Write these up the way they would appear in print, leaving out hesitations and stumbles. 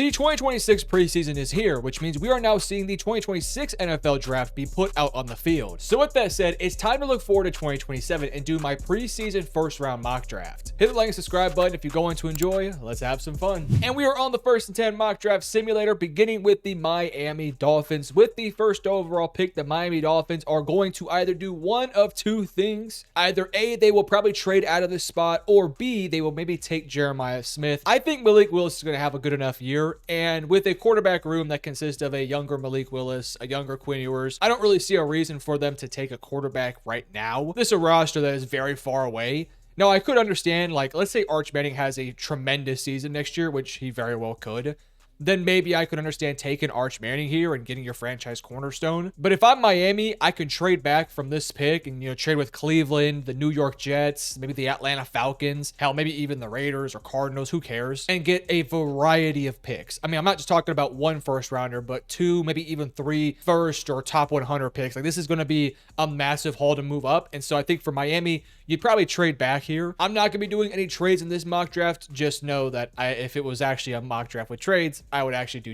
The 2026 preseason is here, which means we are now seeing the 2026 NFL draft be put out on the field. So with that said, it's time to look forward to 2027 and do my preseason first round mock draft. Hit the like and subscribe button if you're going to enjoy. Let's have some fun. And we are on the 1st and 10 mock draft simulator, beginning with the Miami Dolphins. With the first overall pick, the Miami Dolphins are going to either do one of two things. Either A, they will probably trade out of this spot, or B, they will maybe take Jeremiah Smith. I think Malik Willis is going to have a good enough year. And with a quarterback room that consists of a younger Malik Willis, a younger Quinn Ewers, I don't really see a reason for them to take a quarterback right now. This is a roster that is very far away. Now, I could understand, like, let's say Arch Manning has a tremendous season next year, which he very well could. Then maybe I could understand taking Arch Manning here and getting your franchise cornerstone. But if I'm Miami, I can trade back from this pick and, trade with Cleveland, the New York Jets, maybe the Atlanta Falcons, hell, maybe even the Raiders or Cardinals, who cares, and get a variety of picks. I mean, I'm not just talking about one first rounder, but 2, maybe even 3 first or top 100 picks. Like, this is going to be a massive haul to move up. And so I think for Miami, you'd probably trade back here. I'm not going to be doing any trades in this mock draft. Just know that if it was actually a mock draft with trades, I would actually do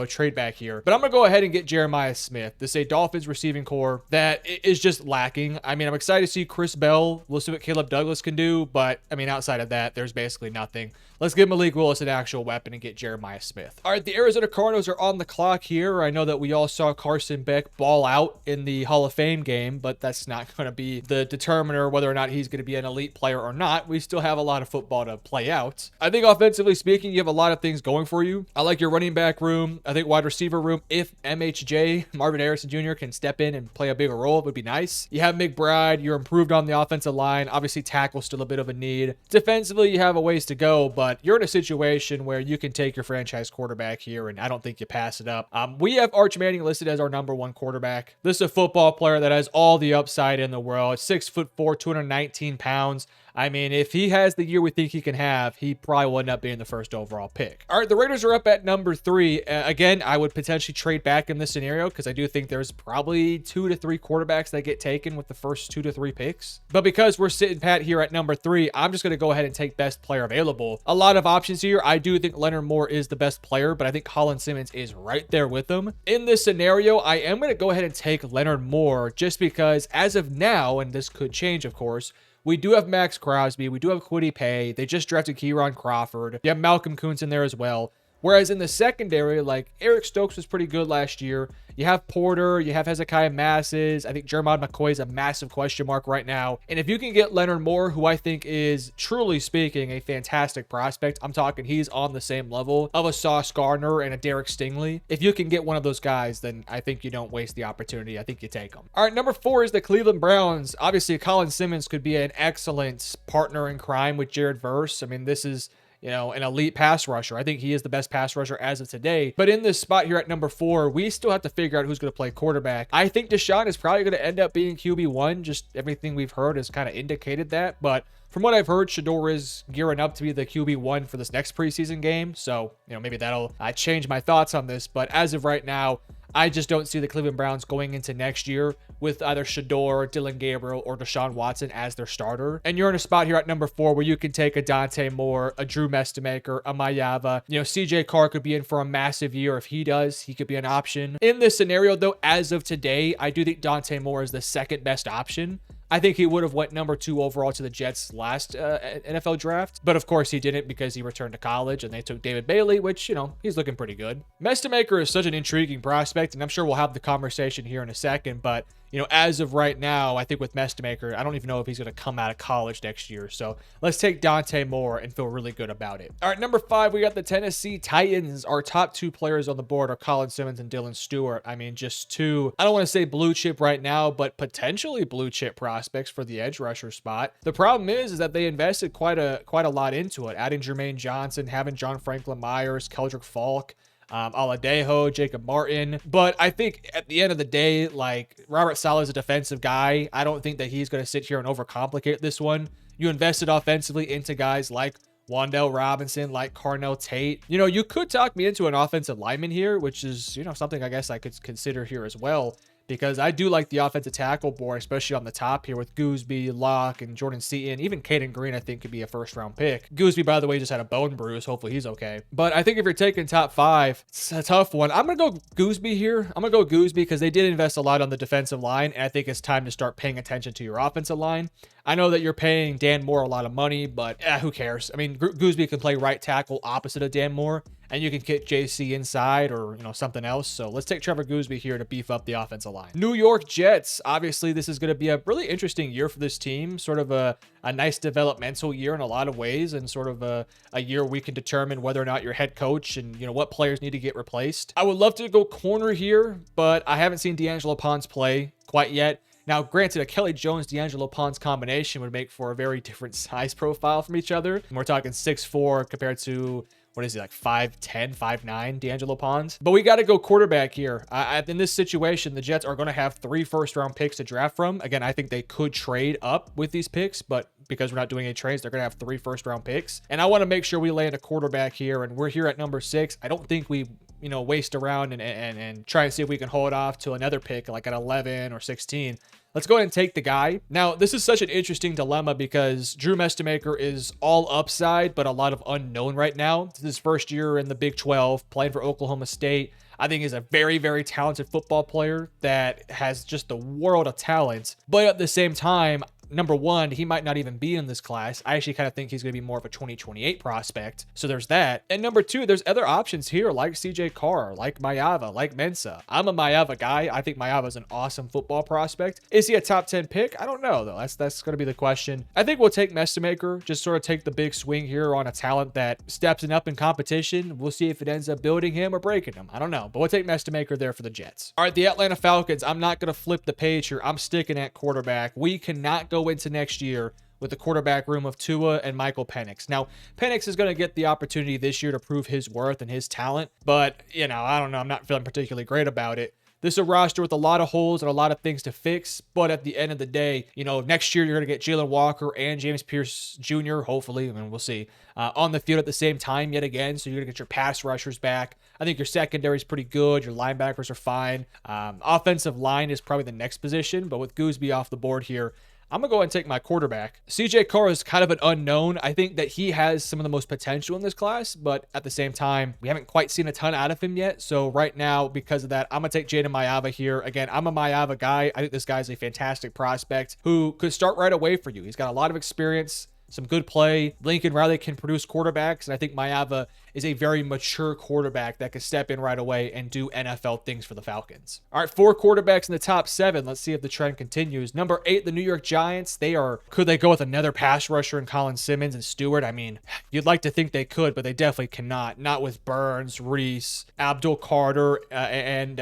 a trade back here. But I'm going to go ahead and get Jeremiah Smith. This is a Dolphins receiving core that is just lacking. I mean, I'm excited to see Chris Bell. We'll see what Caleb Douglas can do. But, I mean, outside of that, there's basically nothing. Let's give Malik Willis an actual weapon and get Jeremiah Smith. All right, the Arizona Cardinals are on the clock here. I know that we all saw Carson Beck ball out in the Hall of Fame game, but that's not going to be the determiner whether or not he's going to be an elite player or not. We still have a lot of football to play out. I think offensively speaking, you have a lot of things going for you. I like your running back room. I think wide receiver room, if MHJ, Marvin Harrison Jr. can step in and play a bigger role, it would be nice. You have McBride. You're improved on the offensive line. Obviously, tackle still a bit of a need. Defensively, you have a ways to go, but you're in a situation where you can take your franchise quarterback here, and I don't think you pass it up. We have Arch Manning listed as our #1 quarterback. This is a football player that has all the upside in the world. 6'4", 219 pounds. I mean, if he has the year we think he can have, he probably will end up being the first overall pick. All right, the Raiders are up at #3. Again, I would potentially trade back in this scenario because I do think there's probably 2 to 3 quarterbacks that get taken with the first 2 to 3 picks. But because we're sitting pat here at #3, I'm just going to go ahead and take best player available. A lot of options here. I do think Leonard Moore is the best player, but I think Colin Simmons is right there with him. In this scenario, I am going to go ahead and take Leonard Moore just because as of now, and this could change, of course, we do have Max Crosby. We do have Kwity Paye. They just drafted Kieran Crawford. You have Malcolm Kuntz in there as well. Whereas in the secondary, like Eric Stokes was pretty good last year. You have Porter, you have Hezekiah Masses. I think Jermod McCoy is a massive question mark right now. And if you can get Leonard Moore, who I think is, truly speaking, a fantastic prospect. I'm talking he's on the same level of a Sauce Gardner and a Derek Stingley. If you can get one of those guys, then I think you don't waste the opportunity. I think you take them. All right, #4 is the Cleveland Browns. Obviously, Colin Simmons could be an excellent partner in crime with Jared Verse. I mean, this is an elite pass rusher. I think he is the best pass rusher as of today. But in this spot here at #4, we still have to figure out who's going to play quarterback. I think Deshaun is probably going to end up being QB1. Just everything we've heard has kind of indicated that. But from what I've heard, Shador is gearing up to be the QB1 for this next preseason game. So, maybe that'll change my thoughts on this. But as of right now, I just don't see the Cleveland Browns going into next year with either Shador, Dylan Gabriel, or Deshaun Watson as their starter. And you're in a spot here at #4 where you can take a Dante Moore, a Drew Mestemaker, a Mayava. CJ Carr could be in for a massive year. If he does, he could be an option. In this scenario, though, as of today, I do think Dante Moore is the second best option. I think he would have went #2 overall to the Jets last NFL draft. But of course he didn't because he returned to college and they took David Bailey, which, he's looking pretty good. Mestemaker is such an intriguing prospect, and I'm sure we'll have the conversation here in a second. But, as of right now, I think with Mestemaker, I don't even know if he's going to come out of college next year. So let's take Dante Moore and feel really good about it. All right, #5, we got the Tennessee Titans. Our top 2 players on the board are Colin Simmons and Dylan Stewart. I mean, just 2, I don't want to say blue chip right now, but potentially blue chip prospects for the edge rusher spot. The problem is that they invested quite a lot into it, adding Jermaine Johnson, having John Franklin Myers, Keldrick Falk, Aladejo, Jacob Martin. But I think at the end of the day, like, Robert Saleh is a defensive guy. I don't think that he's going to sit here and overcomplicate this one. You invested offensively into guys like Wan'Dale Robinson, like Carnell Tate. You could talk me into an offensive lineman here, which is, something I guess I could consider here as well. because I do like the offensive tackle board, especially on the top here with Gooseby, Locke, and Jordan Seaton. Even Caden Green, I think, could be a first-round pick. Gooseby, by the way, just had a bone bruise. Hopefully he's okay. But I think if you're taking top 5, it's a tough one. I'm going to go Gooseby here. I'm going to go Gooseby because they did invest a lot on the defensive line, and I think it's time to start paying attention to your offensive line. I know that you're paying Dan Moore a lot of money, but who cares? I mean, Gooseby can play right tackle opposite of Dan Moore, and you can kick JC inside or, something else. So let's take Trevor Gooseby here to beef up the offensive line. New York Jets. Obviously, this is going to be a really interesting year for this team. Sort of a nice developmental year in a lot of ways, and sort of a year we can determine whether or not your head coach and, what players need to get replaced. I would love to go corner here, but I haven't seen D'Angelo Pons play quite yet. Now, granted, a Kelly Jones-D'Angelo Pons combination would make for a very different size profile from each other. And we're talking 6'4" compared to, what is he, like 5'10", 5'9", D'Angelo Pons. But we got to go quarterback here. In this situation, the Jets are going to have 3 first-round picks to draft from. Again, I think they could trade up with these picks, but because we're not doing any trades, they're going to have 3 first-round picks. And I want to make sure we land a quarterback here, and we're here at number 6. I don't think we waste around and try and see if we can hold off to another pick like at 11 or 16. Let's go ahead and take the guy. Now, this is such an interesting dilemma because Drew Mestemaker is all upside, but a lot of unknown right now. This is his first year in the Big 12, playing for Oklahoma State. I think he's a very, very talented football player that has just the world of talent. But at the same time, number one, he might not even be in this class. I actually kind of think he's going to be more of a 2028 prospect. So there's that. And number 2, there's other options here like CJ Carr, like Mayava, like Mensah. I'm a Mayava guy. I think Mayava is an awesome football prospect. Is he a top 10 pick? I don't know, though. That's going to be the question. I think we'll take Mestemaker, just sort of take the big swing here on a talent that steps up in competition. We'll see if it ends up building him or breaking him. I don't know, but we'll take Mestemaker there for the Jets. All right, the Atlanta Falcons. I'm not going to flip the page here. I'm sticking at quarterback. We cannot go into next year with the quarterback room of Tua and Michael Penix. Now, Penix is going to get the opportunity this year to prove his worth and his talent, but, I don't know. I'm not feeling particularly great about it. This is a roster with a lot of holes and a lot of things to fix, but at the end of the day, next year you're going to get Jalen Walker and James Pierce Jr., hopefully, we'll see, on the field at the same time yet again, so you're going to get your pass rushers back. I think your secondary is pretty good. Your linebackers are fine. Offensive line is probably the next position, but with Gooseby off the board here, I'm going to go ahead and take my quarterback. CJ Carr is kind of an unknown. I think that he has some of the most potential in this class, but at the same time, we haven't quite seen a ton out of him yet. So right now, because of that, I'm going to take Jaden Mayava here. Again, I'm a Mayava guy. I think this guy is a fantastic prospect who could start right away for you. He's got a lot of experience, some good play. Lincoln Riley can produce quarterbacks, and I think Mayava is a very mature quarterback that could step in right away and do NFL things for the Falcons. All right, 4 quarterbacks in the top 7. Let's see if the trend continues. Number 8, the New York Giants. Could they go with another pass rusher in Colin Simmons and Stewart? I mean, you'd like to think they could, but they definitely cannot. Not with Burns, Reese, Abdul Carter, and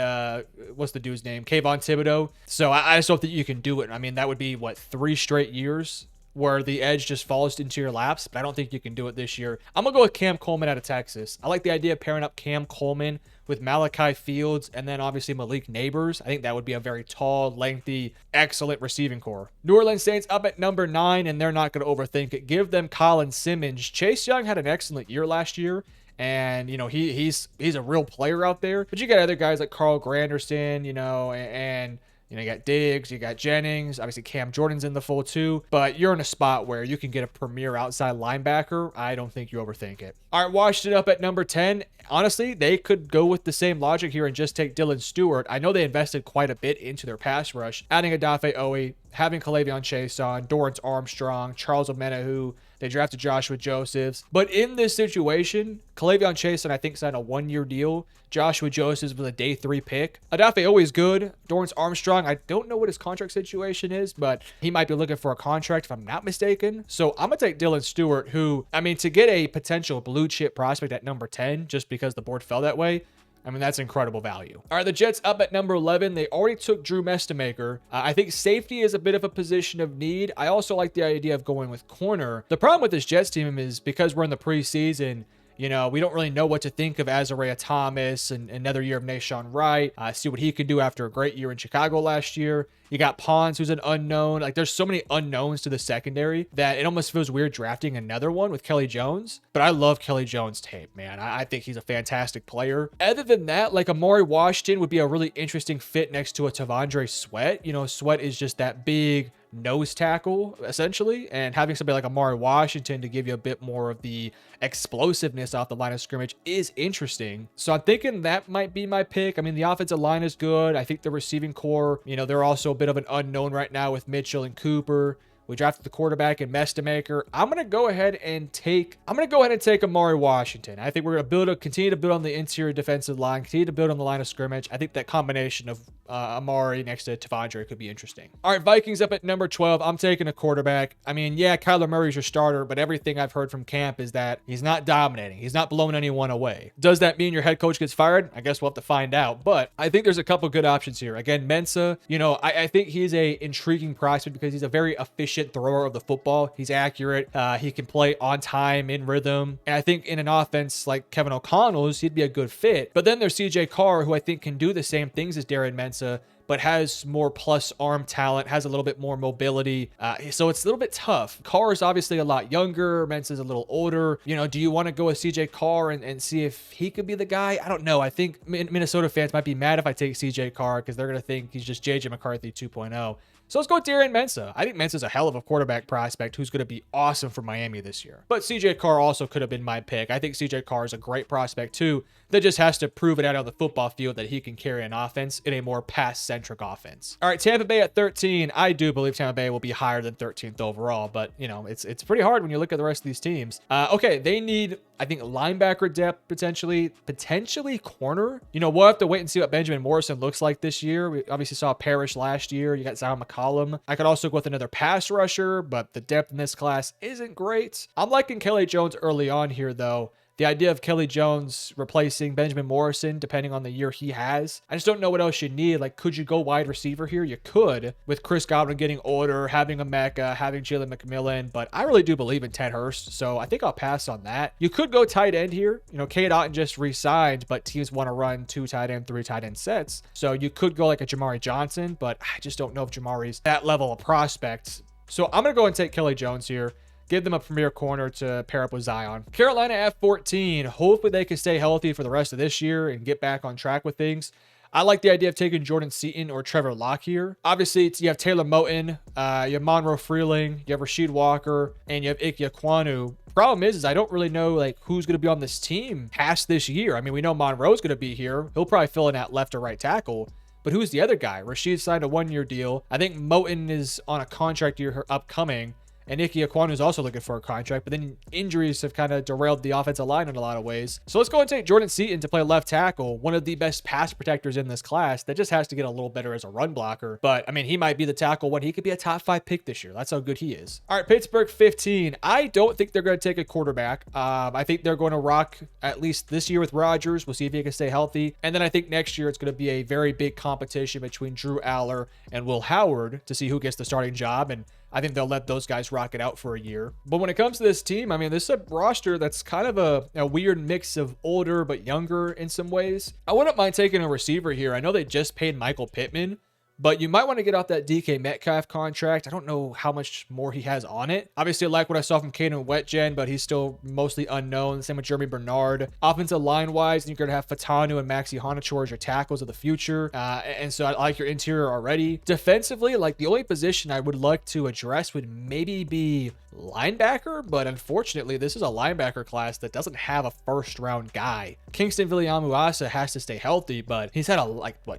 what's the dude's name? Kayvon Thibodeau. So I just don't think you can do it. I mean, that would be, 3 straight years where the edge just falls into your laps, but I don't think you can do it this year. I'm going to go with Cam Coleman out of Texas. I like the idea of pairing up Cam Coleman with Malachi Fields and then obviously Malik Neighbors. I think that would be a very tall, lengthy, excellent receiving core. New Orleans Saints up at number 9, and they're not going to overthink it. Give them Colin Simmons. Chase Young had an excellent year last year, and he's a real player out there. But you got other guys like Carl Granderson, and you got Diggs, you got Jennings, obviously Cam Jordan's in the fold too, but you're in a spot where you can get a premier outside linebacker. I don't think you overthink it. All right, washed it up at number 10. Honestly, they could go with the same logic here and just take Dylan Stewart. I know they invested quite a bit into their pass rush, adding Odafe Owe, having Kalavion Chason, Dorrance Armstrong, Charles Omenihu. They drafted Joshua Josephs. But in this situation, Kalavion Chason, I think, signed a 1-year deal. Joshua Josephs was a day 3 pick. Odafe Owe is good. Dorrance Armstrong, I don't know what his contract situation is, but he might be looking for a contract if I'm not mistaken. So I'm going to take Dylan Stewart, who, to get a potential blue chip prospect at number 10, just because the board fell that way, that's incredible value. All right, the Jets up at number 11. They already took Drew Mestemaker. I think safety is a bit of a position of need. I also like the idea of going with corner. The problem with this Jets team is because we're in the preseason, You know, we don't really know what to think of Azariah Thomas and another year of Nashawn Wright. See what he could do after a great year in Chicago last year. You got Pons, who's an unknown. Like, there's so many unknowns to the secondary that it almost feels weird drafting another one with Kelly Jones. But I love Kelly Jones' tape, man. I think he's a fantastic player. Other than that, like, Amari Washington would be a really interesting fit next to a Tavondre Sweat. You know, Sweat is just that big nose tackle essentially, and having somebody like Amari Washington to give you a bit more of the explosiveness off the line of scrimmage is interesting. So I'm thinking that might be my pick. I mean, the offensive line is good. I think the receiving core, you know, they're also a bit of an unknown right now with Mitchell and Cooper. We drafted the quarterback in Mestamaker. I'm going to go ahead and take Amari Washington. I think we're going to continue to build on the interior defensive line, continue to build on the line of scrimmage. I think that combination of Amari next to Tavondre could be interesting. All right, Vikings up at number 12. I'm taking a quarterback. I mean, yeah, Kyler Murray's your starter, but everything I've heard from camp is that he's not dominating. He's not blowing anyone away. Does that mean your head coach gets fired? I guess we'll have to find out, but I think there's a couple good options here. Again, Mensah, you know, I think he's a intriguing prospect because he's a very efficient thrower of the football. He's accurate. He can play on time, in rhythm. And I think in an offense like Kevin O'Connell's, he'd be a good fit. But then there's CJ Carr, who I think can do the same things as Darren Mensah, but has more plus arm talent, has a little bit more mobility. So it's a little bit tough. Carr is obviously a lot younger. Mensah's a little older. You know, do you want to go with CJ Carr and see if he could be the guy? I don't know. I think Minnesota fans might be mad if I take CJ Carr because they're going to think he's just JJ McCarthy 2.0. So let's go with Darren Mensah. I think Mensah's a hell of a quarterback prospect who's going to be awesome for Miami this year. But CJ Carr also could have been my pick. I think CJ Carr is a great prospect too, that just has to prove it out on the football field that he can carry an offense in a more pass-centric offense. All right, Tampa Bay at 13. I do believe Tampa Bay will be higher than 13th overall, but you know, it's pretty hard when you look at the rest of these teams. Okay, they need, I think, linebacker depth, potentially corner. You know, we'll have to wait and see what Benjamin Morrison looks like this year. We obviously saw Parrish last year. You got Zion McCollum. I could also go with another pass rusher, but the depth in this class isn't great. I'm liking Kelly Jones early on here, though. The idea of Kelly Jones replacing Benjamin Morrison, depending on the year he has, I just don't know what else you need. Like, could you go wide receiver here? You could, with Chris Godwin getting older, having a Mecca, having Jalen McMillan, but I really do believe in Ted Hurst, so I think I'll pass on that. You could go tight end here. You know, Cade Otton just re-signed, but teams want to run 2 tight end, 3 tight end sets, so you could go like a Jamari Johnson, but I just don't know if Jamari's that level of prospect. So I'm going to go and take Kelly Jones here. Give them a premier corner to pair up with Zion. Carolina at 14. Hopefully they can stay healthy for the rest of this year and get back on track with things. I like the idea of taking Jordan Seaton or Trevor Locke here. Obviously, you have Taylor Moton, you have Monroe Freeling, you have Rasheed Walker, and you have Ike Ekwonu. Problem is I don't really know like who's going to be on this team past this year. I mean, we know Monroe's going to be here. He'll probably fill in at left or right tackle. But who's the other guy? Rasheed signed a 1-year deal. I think Moton is on a contract year upcoming. And Ike Ekwonu is also looking for a contract, but then injuries have kind of derailed the offensive line in a lot of ways. So let's go and take Jordan Seaton to play left tackle, one of the best pass protectors in this class that just has to get a little better as a run blocker. But I mean, he might be the tackle one. He could be a top 5 pick this year. That's how good he is. All right, Pittsburgh 15. I don't think they're going to take a quarterback. I think they're going to rock at least this year with Rodgers. We'll see if he can stay healthy. And then I think next year it's going to be a very big competition between Drew Aller and Will Howard to see who gets the starting job. And I think they'll let those guys rock it out for a year. But when it comes to this team, I mean, this is a roster that's kind of a weird mix of older but younger in some ways. I wouldn't mind taking a receiver here. I know they just paid Michael Pittman, but you might want to get off that DK Metcalf contract. I don't know how much more he has on it. Obviously, I like what I saw from Caden Wetjen, but he's still mostly unknown. Same with Jeremy Bernard. Offensive line-wise, you're going to have Fatanu and Maxi Honachor as your tackles of the future. And so I like your interior already. Defensively, like the only position I would like to address would maybe be linebacker, but unfortunately, this is a linebacker class that doesn't have a first-round guy. Kingston Viliamu-Asa has to stay healthy, but he's had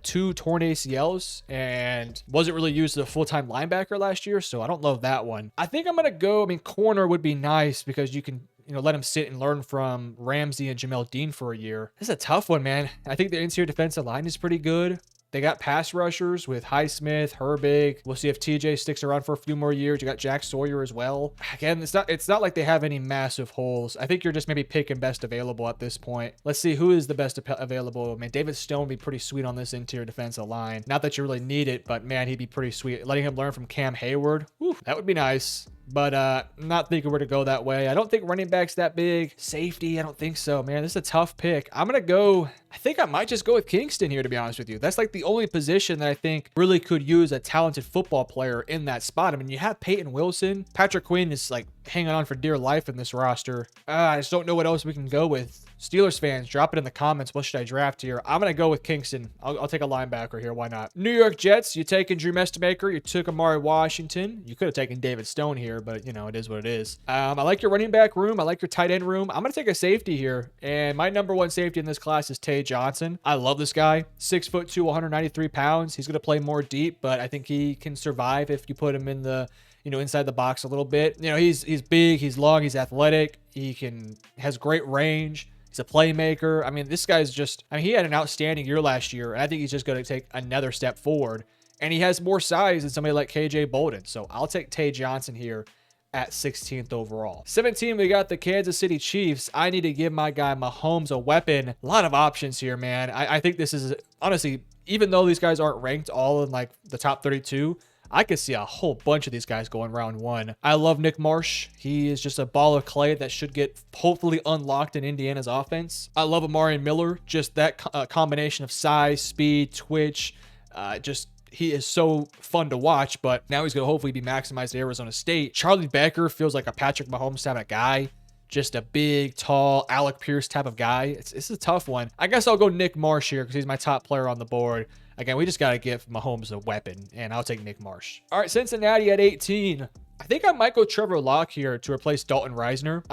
2 torn ACLs and wasn't really used as a full-time linebacker last year, so I don't love that one. I think I'm gonna go, I mean, corner would be nice because you can, you know, let him sit and learn from Ramsey and Jamel Dean for a year. This is a tough one, man. I think the interior defensive line is pretty good. They got pass rushers with Highsmith, Herbig. We'll see if TJ sticks around for a few more years. You got Jack Sawyer as well. Again, it's not like they have any massive holes. I think you're just maybe picking best available at this point. Let's see who is the best available. I mean, David Stone would be pretty sweet on this interior defensive line. Not that you really need it, but man, he'd be pretty sweet. Letting him learn from Cam Hayward, whew, that would be nice. but not thinking we're to go that way. I don't think running back's that big. Safety, I don't think so, man. This is a tough pick. I'm gonna go, I think I might just go with Kingston here, to be honest with you. That's like the only position that I think really could use a talented football player in that spot. I mean, you have Peyton Wilson. Patrick Quinn is like hanging on for dear life in this roster. I just don't know what else we can go with. Steelers fans, drop it in the comments. What should I draft here? I'm going to go with Kingston. I'll take a linebacker here. Why not? New York Jets, you taking Drew Mestemaker. You took Amari Washington. You could have taken David Stone here, but, you know, it is what it is. I like your running back room. I like your tight end room. I'm going to take a safety here. And my number one safety in this class is Tay Johnson. I love this guy. 6'2", 193 pounds. He's going to play more deep, but I think he can survive if you put him in the, you know, inside the box a little bit. You know, he's big, he's long, he's athletic. Has great range. He's a playmaker. I mean, this guy's just, I mean, he had an outstanding year last year, and I think he's just going to take another step forward. And he has more size than somebody like KJ Bolden. So I'll take Tay Johnson here at 16th overall. 17, we got the Kansas City Chiefs. I need to give my guy Mahomes a weapon. A lot of options here, man. I think this is, honestly, even though these guys aren't ranked all in like the top 32, I could see a whole bunch of these guys going round one. I love Nick Marsh. He is just a ball of clay that should get hopefully unlocked in Indiana's offense. I love Amari Miller. Just that combination of size, speed, twitch. He is so fun to watch, but now he's going to hopefully be maximized at Arizona State. Charlie Becker feels like a Patrick Mahomes type of guy. Just a big, tall, Alec Pierce type of guy. It's a tough one. I guess I'll go Nick Marsh here because he's my top player on the board. Again, we just got to give Mahomes a weapon, and I'll take Nick Marsh. All right, Cincinnati at 18. I think I might go Trevor Locke here to replace Dalton Reisner.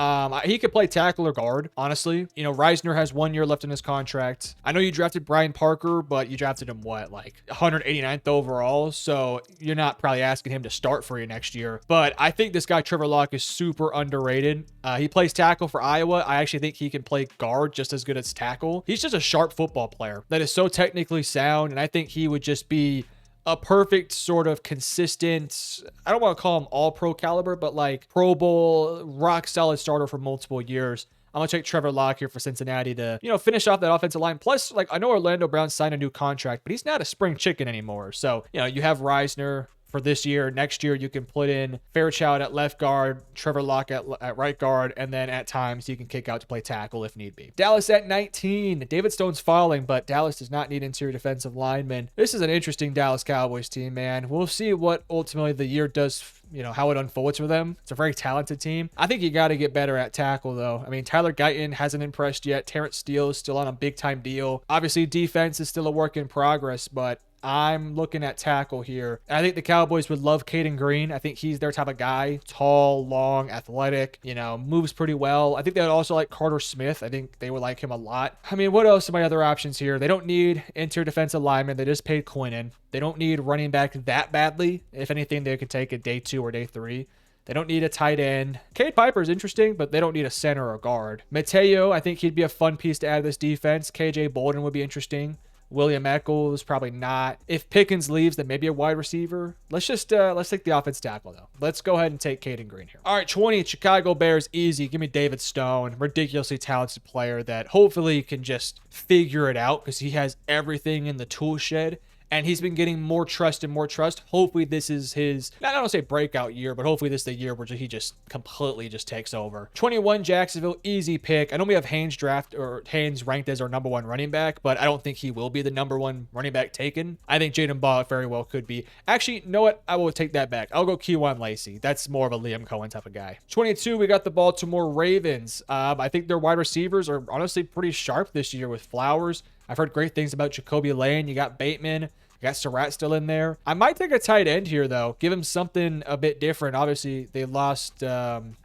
He could play tackle or guard, honestly. You know, Reisner has 1 year left in his contract. I know you drafted Brian Parker, but you drafted him, what, like 189th overall? So you're not probably asking him to start for you next year. But I think this guy, Trevor Locke, is super underrated. He plays tackle for Iowa. I actually think he can play guard just as good as tackle. He's just a sharp football player that is so technically sound, and I think he would just be a perfect sort of consistent, I don't want to call him all pro caliber, but like Pro Bowl, rock solid starter for multiple years. I'm going to take Trevor Locke here for Cincinnati to, you know, finish off that offensive line. Plus, like, I know Orlando Brown signed a new contract, but he's not a spring chicken anymore. So, you know, you have Reisner for this year. Next year, you can put in Fairchild at left guard, Trevor Locke at right guard, and then at times you can kick out to play tackle if need be. Dallas at 19. David Stone's falling, but Dallas does not need interior defensive linemen. This is an interesting Dallas Cowboys team, man. We'll see what ultimately the year does, you know, how it unfolds for them. It's a very talented team. I think you got to get better at tackle, though. I mean, Tyler Guyton hasn't impressed yet. Terrence Steele is still on a big-time deal. Obviously, defense is still a work in progress, but I'm looking at tackle here. I think the Cowboys would love Caden Green. I think he's their type of guy. Tall, long, athletic, you know, moves pretty well. I think they would also like Carter Smith. I think they would like him a lot. I mean, what else are my other options here? They don't need interior defensive lineman. They just paid Quinnen. They don't need running back that badly. If anything, they could take it day 2 or day 3. They don't need a tight end. Cade Piper is interesting, but they don't need a center or guard. Mateo, I think he'd be a fun piece to add to this defense. KJ Bolden would be interesting. William Eccles, probably not. If Pickens leaves, then maybe a wide receiver. Let's take the offense tackle, though. Let's go ahead and take Caden Green here. All right, 20, Chicago Bears, easy. Give me David Stone, ridiculously talented player that hopefully can just figure it out because he has everything in the tool shed. And he's been getting more trust and more trust. Hopefully this is his, I don't say breakout year, but hopefully this is the year where he just completely just takes over. 21, Jacksonville, easy pick. I know we have Haynes ranked as our number 1 running back, but I don't think he will be the number 1 running back taken. I think Jaden Ball very well could be. Actually, you know what? I will take that back. I'll go Keywan Lacey. That's more of a Liam Cohen type of guy. 22, we got the Baltimore Ravens. I think their wide receivers are honestly pretty sharp this year with Flowers. I've heard great things about Jacoby Lane. You got Bateman. You got Surratt still in there. I might take a tight end here, though. Give him something a bit different. Obviously, they lost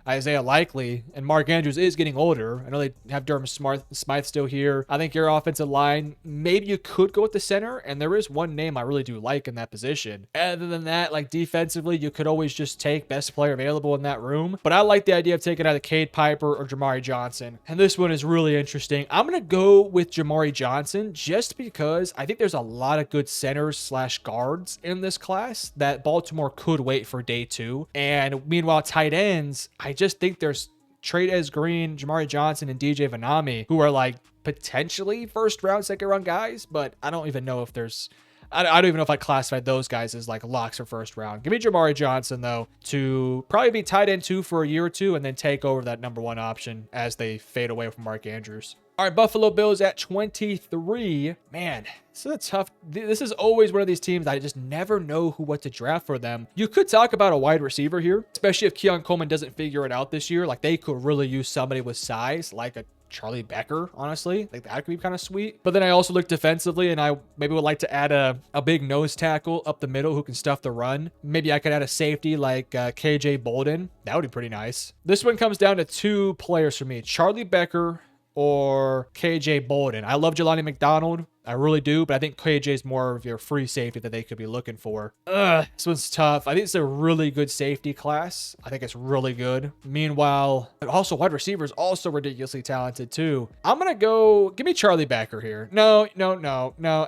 Isaiah Likely, and Mark Andrews is getting older. I know they have Durham Smythe still here. I think your offensive line, maybe you could go with the center, and there is one name I really do like in that position. Other than that, like defensively, you could always just take best player available in that room. But I like the idea of taking either Cade Piper or Jamari Johnson. And this one is really interesting. I'm going to go with Jamari Johnson just because I think there's a lot of good centers / guards in this class that Baltimore could wait for day 2. And meanwhile, tight ends, I just think there's Trey Green, Jamari Johnson, and DJ Vanami who are like potentially first round, second round guys, but I don't even know if there's, I don't even know if I classified those guys as like locks for first round. Give me Jamari Johnson, though, to probably be tight end 2 for a year or two and then take over that number 1 option as they fade away from Mark Andrews. All right, Buffalo Bills at 23. Man, this is a tough. This is always one of these teams that I just never know what to draft for them. You could talk about a wide receiver here, especially if Keon Coleman doesn't figure it out this year. Like, they could really use somebody with size, like a Charlie Becker, honestly. Like, that could be kind of sweet. But then I also look defensively, and I maybe would like to add a big nose tackle up the middle who can stuff the run. Maybe I could add a safety like KJ Bolden. That would be pretty nice. This one comes down to 2 players for me, Charlie Becker or KJ Bolden. I love Jelani McDonald. I really do, but I think KJ is more of your free safety that they could be looking for. This one's tough. I think it's a really good safety class. I think it's really good. Meanwhile, also wide receivers also ridiculously talented too. I'm going to go, give me Charlie Becker here. No.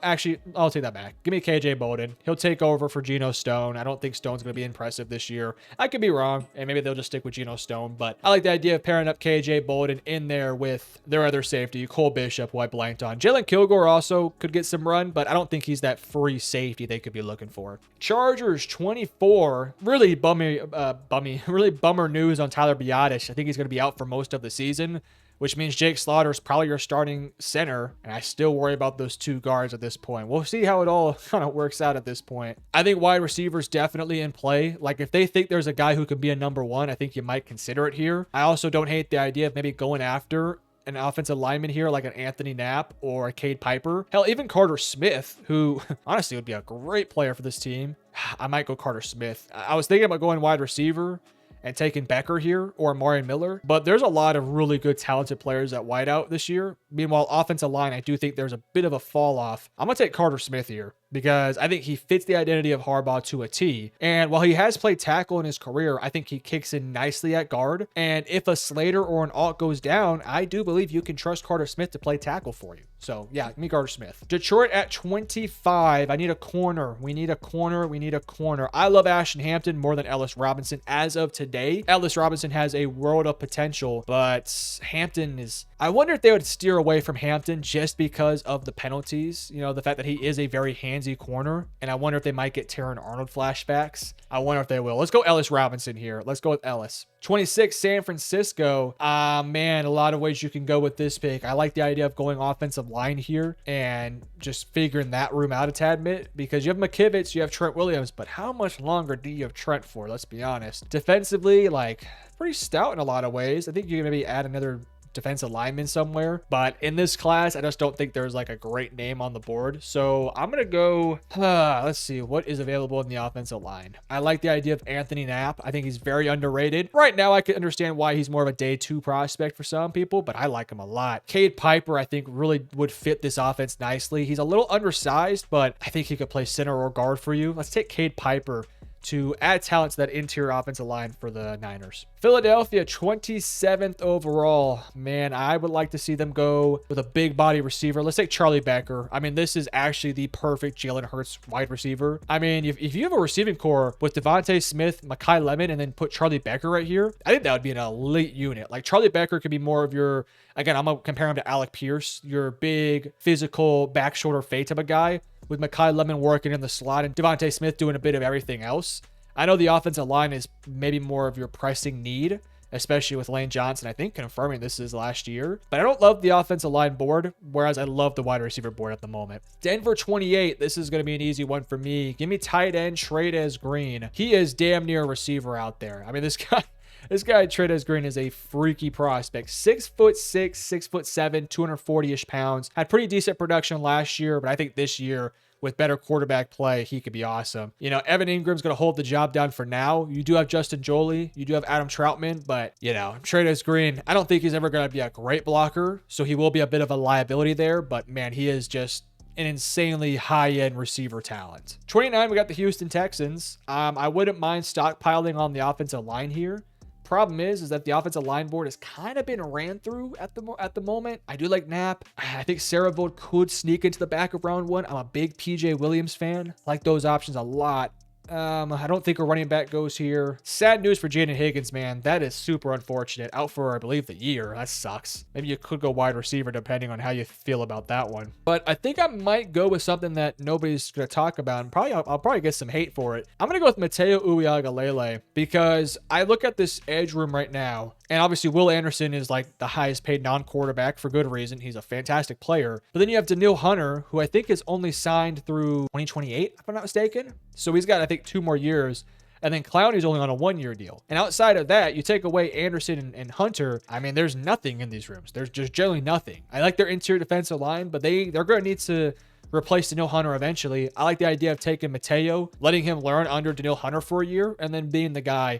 Actually, I'll take that back. Give me KJ Bolden. He'll take over for Geno Stone. I don't think Stone's going to be impressive this year. I could be wrong, and maybe they'll just stick with Geno Stone, but I like the idea of pairing up KJ Bolden in there with their other safety, Cole Bishop, who I blanked on. Jalen Kilgore also could get some run, but I don't think he's that free safety they could be looking for. Chargers 24. Really bummer news on Tyler Biadasz. I think he's going to be out for most of the season, which means Jake Slaughter is probably your starting center, and I still worry about those 2 guards at this point. We'll see how it all kind of works out at this point. I think wide receivers definitely in play. Like, if they think there's a guy who could be a number 1, I think you might consider it here. I also don't hate the idea of maybe going after an offensive lineman here like an Anthony Knapp or a Cade Piper. Hell, even Carter Smith, who honestly would be a great player for this team. I might go Carter Smith. I was thinking about going wide receiver and taking Becker here or Amari Miller, but there's a lot of really good talented players at wideout this year. Meanwhile, offensive line, I do think there's a bit of a fall off. I'm going to take Carter Smith here because I think he fits the identity of Harbaugh to a T. And while he has played tackle in his career, I think he kicks in nicely at guard. And if a Slater or an Alt goes down, I do believe you can trust Carter Smith to play tackle for you. So yeah, give me Carter Smith. Detroit at 25. I need a corner. We need a corner. I love Ashton Hampton more than Ellis Robinson as of today. Ellis Robinson has a world of potential, but Hampton is... I wonder if they would steer away from Hampton just because of the penalties. You know, the fact that he is a very handsy corner. And I wonder if they might get Taron Arnold flashbacks. I wonder if they will. Let's go Ellis Robinson here. Let's go with Ellis. 26, San Francisco. Man, a lot of ways you can go with this pick. I like the idea of going offensive line here and just figuring that room out a tad bit because you have McKivitz, you have Trent Williams, but how much longer do you have Trent for? Let's be honest. Defensively, like, pretty stout in a lot of ways. I think you can maybe add another defensive lineman somewhere, but in this class I just don't think there's like a great name on the board, so I'm gonna go let's see what is available in the offensive line. I like the idea of Anthony Knapp. I think he's very underrated right now. I can understand why he's more of a day 2 prospect for some people, but I like him a lot. Cade Piper I think really would fit this offense nicely. He's a little undersized, but I think he could play center or guard for you. Let's take Cade Piper to add talent to that interior offensive line for the Niners. Philadelphia, 27th overall. Man, I would like to see them go with a big body receiver. Let's take Charlie Becker. I mean, this is actually the perfect Jalen Hurts wide receiver. I mean, if you have a receiving core with Devontae Smith, Mekhi Lemon, and then put Charlie Becker right here, I think that would be an elite unit. Like, Charlie Becker could be more of your, again, I'm going to compare him to Alec Pierce, your big physical back shoulder fade type of guy, with Mekhi Lemon working in the slot and Devontae Smith doing a bit of everything else. I know the offensive line is maybe more of your pressing need, especially with Lane Johnson, I think, confirming this is last year. But I don't love the offensive line board, whereas I love the wide receiver board at the moment. Denver 28. This is going to be an easy one for me. Give me tight end Trey'Dez Green. He is damn near a receiver out there. I mean, this guy, Trey'Dez Green, is a freaky prospect. 6'6", 6'7", 240-ish pounds. Had pretty decent production last year, but I think this year, with better quarterback play, he could be awesome. You know, Evan Ingram's going to hold the job down for now. You do have Justin Jolie. You do have Adam Troutman. But, you know, Trey'Dez Green, I don't think he's ever going to be a great blocker. So he will be a bit of a liability there. But, man, he is just an insanely high-end receiver talent. 29, we got the Houston Texans. I wouldn't mind stockpiling on the offensive line here. Problem is that the offensive line board has kind of been ran through at the moment. I do like Knapp. I think Sarah Vogt could sneak into the back of round 1. I'm a big PJ Williams fan. Like those options a lot. I don't think a running back goes here. Sad news for Jaden Higgins, man. That is super unfortunate. Out for, I believe, the year. That sucks. Maybe you could go wide receiver depending on how you feel about that one. But I think I might go with something that nobody's going to talk about. And I'll probably get some hate for it. I'm going to go with Mateo Uiagalelei because I look at this edge room right now. And obviously, Will Anderson is like the highest paid non-quarterback for good reason. He's a fantastic player. But then you have Danielle Hunter, who I think is only signed through 2028, if I'm not mistaken. So he's got, I think, 2 more years. And then Clowney's only on a 1-year deal. And outside of that, you take away Anderson and Hunter. I mean, there's nothing in these rooms. There's just generally nothing. I like their interior defensive line, but they're going to need to replace Danielle Hunter eventually. I like the idea of taking Mateo, letting him learn under Danielle Hunter for a year, and then being the guy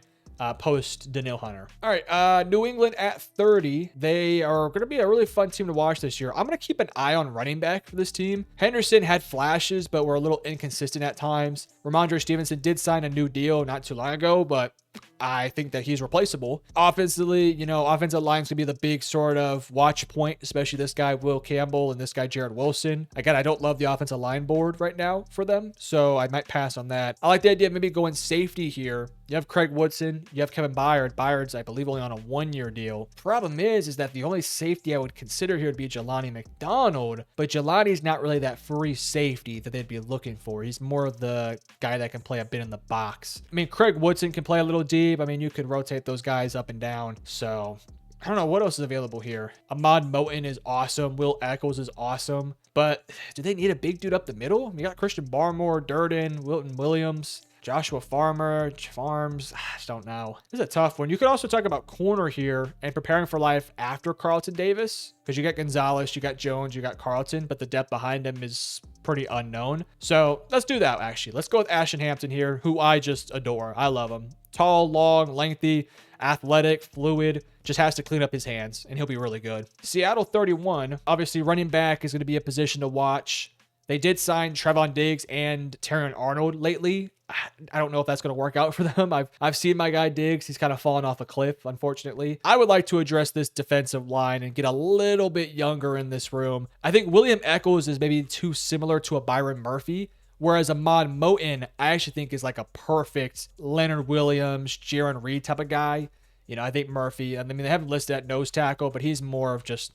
post Danielle Hunter. All right, New England at 30. They are going to be a really fun team to watch this year. I'm going to keep an eye on running back for this team. Henderson had flashes, but were a little inconsistent at times. Ramondre Stevenson did sign a new deal not too long ago, but I think that he's replaceable. Offensively, offensive line's gonna be the big sort of watch point, especially this guy, Will Campbell, and this guy, Jared Wilson. Again, I don't love the offensive line board right now for them, so I might pass on that. I like the idea of maybe going safety here. You have Craig Woodson, you have Kevin Byard. Byard's, I believe, only on a 1-year deal. Problem is that the only safety I would consider here would be Jelani McDonald, but Jelani's not really that free safety that they'd be looking for. He's more of the guy that can play a bit in the box. I mean, Craig Woodson can play a little deep. I mean, you could rotate those guys up and down. So I don't know what else is available here. Ahmad Moten is awesome. Will Eccles is awesome. But do they need a big dude up the middle? You got Christian Barmore, Durden, Wilton Williams, Joshua Farms. I just don't know. This is a tough one. You could also talk about corner here and preparing for life after Carlton Davis, because you got Gonzalez, you got Jones, you got Carlton, but the depth behind him is pretty unknown. So let's do that, actually. Let's go with Ashton Hampton here, who I just adore. I love him. Tall, long, lengthy, athletic, fluid, just has to clean up his hands, and he'll be really good. Seattle 31, obviously running back is going to be a position to watch. They did sign Trevon Diggs and Terrion Arnold lately. I don't know if that's going to work out for them. I've seen my guy Diggs. He's kind of fallen off a cliff, unfortunately. I would like to address this defensive line and get a little bit younger in this room. I think William Eccles is maybe too similar to a Byron Murphy, whereas Ahmad Moten, I actually think is like a perfect Leonard Williams, Jaron Reed type of guy. I think Murphy, I mean, they haven't listed at nose tackle, but he's more of just,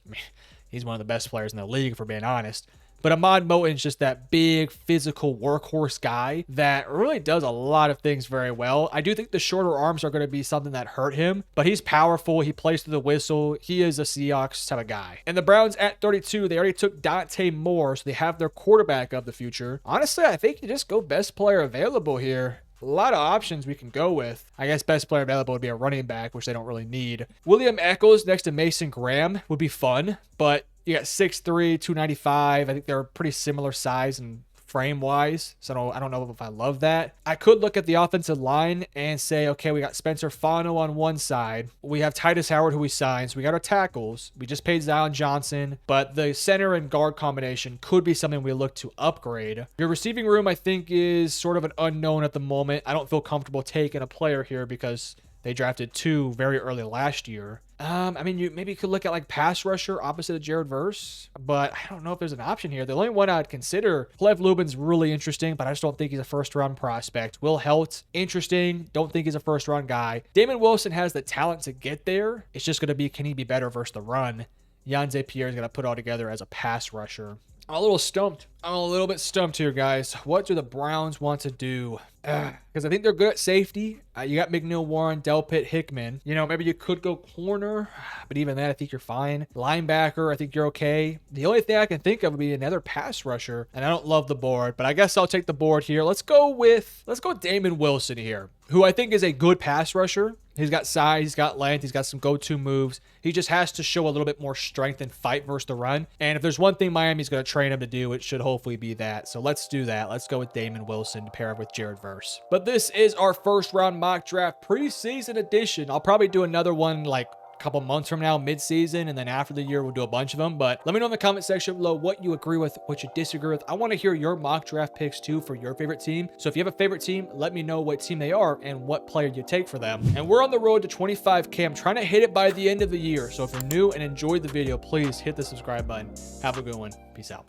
he's one of the best players in the league, for being honest. But Ahmad Moten's just that big physical workhorse guy that really does a lot of things very well. I do think the shorter arms are going to be something that hurt him, but he's powerful. He plays through the whistle. He is a Seahawks type of guy. And the Browns at 32, they already took Dante Moore, so they have their quarterback of the future. Honestly, I think you just go best player available here. A lot of options we can go with. I guess best player available would be a running back, which they don't really need. William Eccles next to Mason Graham would be fun, but you got 6'3", 295. I think they're pretty similar size and frame-wise, so I don't know if I love that. I could look at the offensive line and say, okay, we got Spencer Fano on one side. We have Titus Howard, who we signed. So we got our tackles. We just paid Zion Johnson, but the center and guard combination could be something we look to upgrade. Your receiving room, I think, is sort of an unknown at the moment. I don't feel comfortable taking a player here because they drafted 2 very early last year. I mean, you could look at like pass rusher opposite of Jared Verse, but I don't know if there's an option here. The only one I'd consider, Cleve Lubin's really interesting, but I just don't think he's a first-round prospect. Will Helt, interesting. Don't think he's a first-round guy. Damon Wilson has the talent to get there. It's just going to be, can he be better versus the run? Yanze Pierre is going to put all together as a pass rusher. I'm a little stumped. I'm a little bit stumped here, guys. What do the Browns want to do? Because I think they're good at safety. You got McNeil, Warren, Delpit, Hickman. Maybe you could go corner, but even that, I think you're fine. Linebacker, I think you're okay. The only thing I can think of would be another pass rusher, and I don't love the board, but I guess I'll take the board here. Let's go Damon Wilson here, who I think is a good pass rusher. He's got size, he's got length, he's got some go-to moves. He just has to show a little bit more strength and fight versus the run. And if there's one thing Miami's going to train him to do, it should hopefully be that. So let's do that. Let's go with Damon Wilson to pair up with Jared Verse. But this is our first round mock draft preseason edition. I'll probably do another one like couple months from now, mid-season, and then after the year we'll do a bunch of them. But let me know in the comment section below what you agree with, what you disagree with. I want to hear your mock draft picks too for your favorite team. So if you have a favorite team, let me know what team they are and what player you take for them. And we're on the road to 25K. I'm trying to hit it by the end of the year. So if you're new and enjoyed the video, please hit the subscribe button. Have a good one. Peace out.